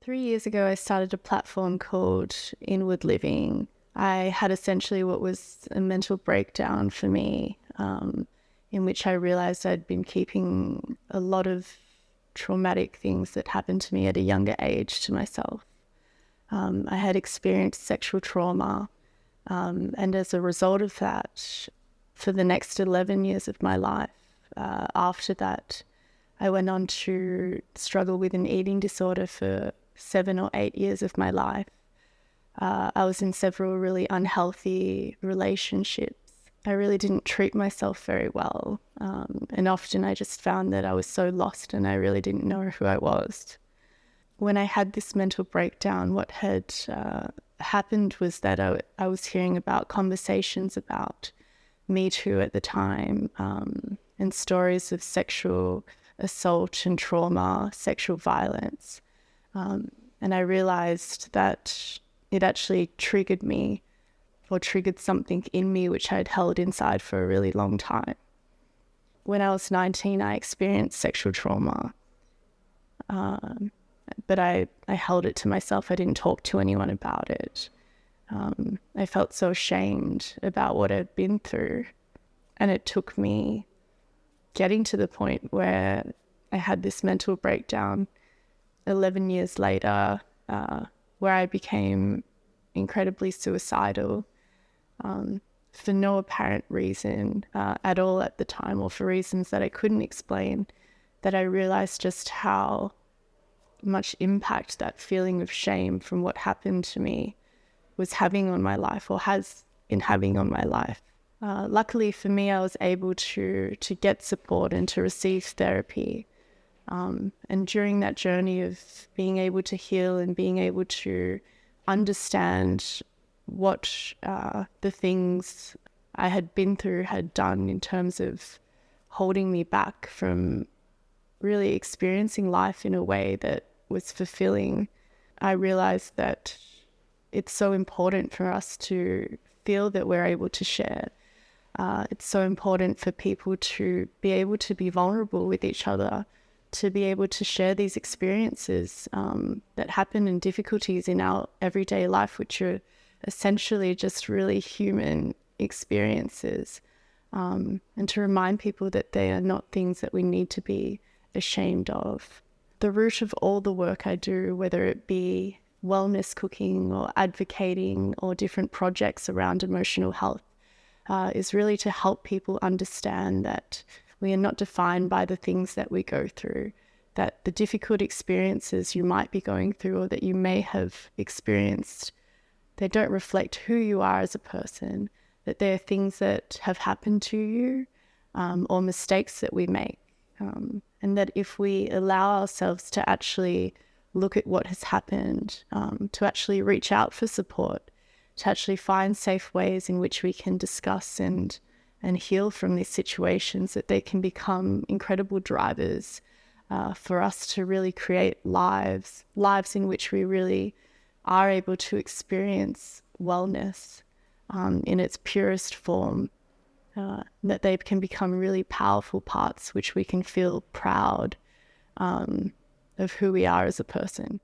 3 years ago, I started a platform called Inward Living. I had essentially what was a mental breakdown for me, in which I realized I'd been keeping a lot of traumatic things that happened to me at a younger age to myself. I had experienced sexual trauma, and as a result of that, for the next 11 years of my life, after that, I went on to struggle with an eating disorder for 7 or 8 years of my life. I was in several really unhealthy relationships. I really didn't treat myself very well. And often I just found that I was so lost and I really didn't know who I was. When I had this mental breakdown, what had happened was that I was hearing about conversations about Me Too at the time, and stories of sexual assault and trauma, sexual violence. And I realized that it actually triggered me, or triggered something in me which I'd held inside for a really long time. When I was 19, I experienced sexual trauma, but I held it to myself. I didn't talk to anyone about it. I felt so ashamed about what I'd been through, and it took me getting to the point where I had this mental breakdown 11 years later, where I became incredibly suicidal, for no apparent reason at all at the time, or for reasons that I couldn't explain, that I realized just how much impact that feeling of shame from what happened to me was having on my life, or has been having on my life. Luckily for me, I was able to get support and to receive therapy. And during that journey of being able to heal and being able to understand what the things I had been through had done in terms of holding me back from really experiencing life in a way that was fulfilling, I realized that it's so important for us to feel that we're able to share. It's so important for people to be able to be vulnerable with each other, to be able to share these experiences that happen and difficulties in our everyday life, which are essentially just really human experiences, and to remind people that they are not things that we need to be ashamed of. The root of all the work I do, whether it be wellness cooking or advocating or different projects around emotional health, is really to help people understand that we are not defined by the things that we go through, that the difficult experiences you might be going through or that you may have experienced, they don't reflect who you are as a person, that they're things that have happened to you, or mistakes that we make. And that if we allow ourselves to actually look at what has happened, to actually reach out for support, to actually find safe ways in which we can discuss and heal from these situations, that they can become incredible drivers for us to really create lives in which we really are able to experience wellness in its purest form, that they can become really powerful parts which we can feel proud of who we are as a person.